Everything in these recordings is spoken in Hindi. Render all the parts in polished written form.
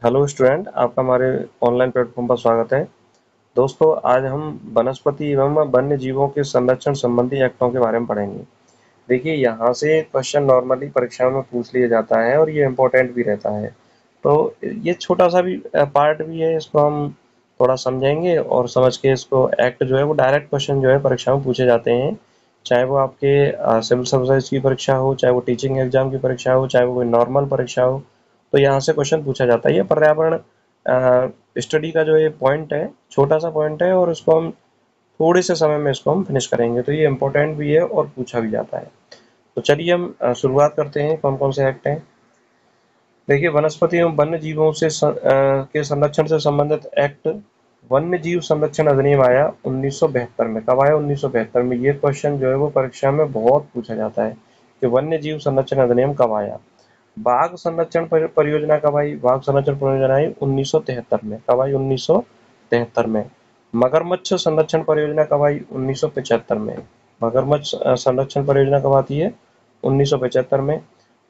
हेलो स्टूडेंट, आपका हमारे ऑनलाइन प्लेटफॉर्म पर स्वागत है। दोस्तों, आज हम वनस्पति एवं वन्य जीवों के संरक्षण संबंधी एक्टों के बारे में पढ़ेंगे। देखिए, यहाँ से क्वेश्चन नॉर्मली परीक्षाओं में पूछ लिया जाता है और ये इम्पोर्टेंट भी रहता है। तो ये छोटा सा भी पार्ट भी है, इसको हम थोड़ा समझेंगे और समझ के इसको एक्ट जो है वो डायरेक्ट क्वेश्चन जो है परीक्षा में पूछे जाते हैं। चाहे वो आपके सिविल सर्विसेज की परीक्षा हो, चाहे वो टीचिंग एग्जाम की परीक्षा हो, चाहे वो कोई नॉर्मल परीक्षा हो, तो यहाँ से क्वेश्चन पूछा जाता है। ये पर्यावरण स्टडी का जो ये पॉइंट है, छोटा सा पॉइंट है और इसको हम थोड़े से समय में इसको हम फिनिश करेंगे। तो ये इम्पोर्टेंट भी है और पूछा भी जाता है। तो चलिए हम शुरुआत करते हैं। कौन कौन से एक्ट हैं। देखिए, वनस्पति एवं वन्य जीवों के संरक्षण से संबंधित एक्ट वन्य जीव संरक्षण अधिनियम आया 1972 में। कब आया? 1972 में। ये क्वेश्चन जो है वो परीक्षा में बहुत पूछा जाता है कि वन्य जीव संरक्षण अधिनियम कब आया। बाघ संरक्षण परियोजना कब आई? बाघ संरक्षण परियोजना आई 1973 में। कब आई? 1973 में। मगरमच्छ संरक्षण परियोजना कब आई? 1975 में। मगरमच्छ संरक्षण परियोजना कब आती है? 1975 में।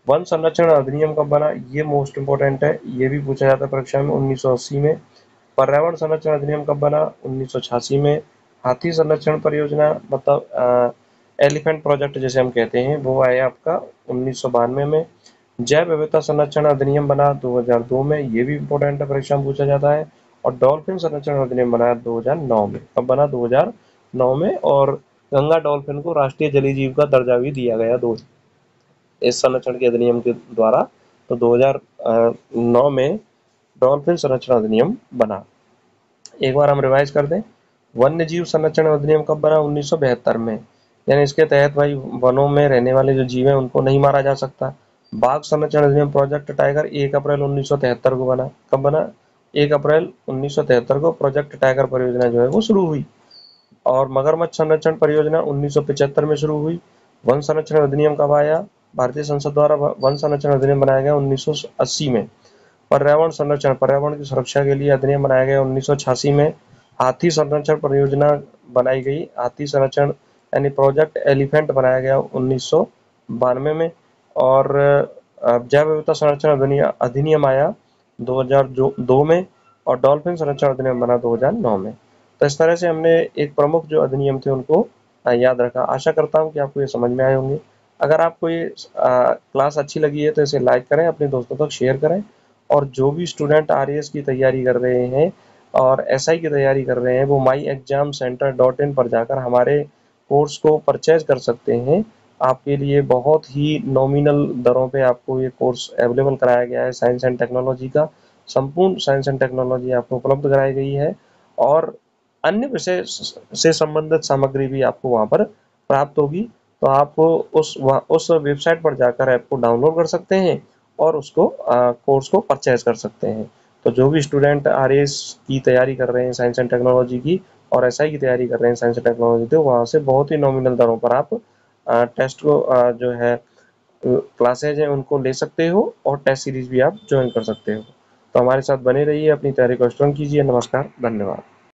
वन संरक्षण अधिनियम कब बना? ये मोस्ट इंपोर्टेंट है, ये भी पूछा जाता है परीक्षा में। 1980 में। पर्यावरण संरक्षण अधिनियम कब बना? 1986 में। हाथी संरक्षण परियोजना मतलब एलिफेंट प्रोजेक्ट जिसे हम कहते हैं, वो आया आपका 1992 में। जैव विविधता संरक्षण अधिनियम बना 2002 में। ये भी इंपॉर्टेंट है, परीक्षा में पूछा जाता है। और डॉल्फिन संरक्षण अधिनियम बना 2009 में। कब बना? 2009 में। और गंगा डॉल्फिन को राष्ट्रीय जलीय जीव का दर्जा भी दिया गया इस संरक्षण के अधिनियम के द्वारा। तो 2009 में डॉल्फिन संरक्षण अधिनियम बना। एक बार हम रिवाइज कर दें। वन्य जीव संरक्षण अधिनियम कब बना? 1972 में। यानी इसके तहत भाई वनों में रहने वाले जो जीव हैं उनको नहीं मारा जा सकता। बाघ संरक्षण अधिनियम प्रोजेक्ट टाइगर 1 अप्रैल 1973 को बना। कब बना? 1 अप्रैल 1973 को प्रोजेक्ट टाइगर परियोजना जो है वो शुरू हुई। और मगरमच्छ संरक्षण परियोजना 1975 में शुरू हुई। वन संरक्षण अधिनियम कब आया? भारतीय संसद द्वारा वन संरक्षण अधिनियम बनाया गया 1980 में। पर्यावरण संरक्षण, पर्यावरण की सुरक्षा के लिए अधिनियम बनाया गया 1986 में। हाथी संरक्षण परियोजना बनाई गई। हाथी संरक्षण यानी प्रोजेक्ट एलिफेंट बनाया गया 1992 में। और जैव विविधता संरक्षण अधिनियम आया 2002 में। और डॉल्फिन संरक्षण अधिनियम बना 2009 में। तो इस तरह से हमने एक प्रमुख जो अधिनियम थे उनको याद रखा। आशा करता हूँ कि आपको ये समझ में आए होंगे। अगर आपको ये क्लास अच्छी लगी है तो इसे लाइक करें, अपने दोस्तों तक शेयर करें। और जो भी स्टूडेंट आरएएस की तैयारी कर रहे हैं और एसआई की तैयारी कर रहे हैं, वो myexamcenter.in पर जाकर हमारे कोर्स को परचेज कर सकते हैं। आपके लिए बहुत ही नॉमिनल दरों पे आपको ये कोर्स अवेलेबल कराया गया है। साइंस एंड टेक्नोलॉजी का संपूर्ण साइंस एंड टेक्नोलॉजी आपको उपलब्ध कराई गई है। और अन्य विषय से संबंधित सामग्री भी आपको वहाँ पर प्राप्त होगी। तो आप उस वेबसाइट पर जाकर ऐप को डाउनलोड कर सकते हैं और उसको कोर्स को परचेज कर सकते हैं। तो जो भी स्टूडेंट आरएएस की तैयारी कर रहे हैं साइंस एंड टेक्नोलॉजी की, और एसआई की तैयारी कर रहे हैं साइंस एंड टेक्नोलॉजी, तो वहाँ से बहुत ही नॉमिनल दरों पर आप टेस्ट को जो है क्लासेज हैं उनको ले सकते हो और टेस्ट सीरीज भी आप ज्वाइन कर सकते हो। तो हमारे साथ बने रहिए, अपनी तैयारी को स्ट्रॉन्ग कीजिए। नमस्कार, धन्यवाद।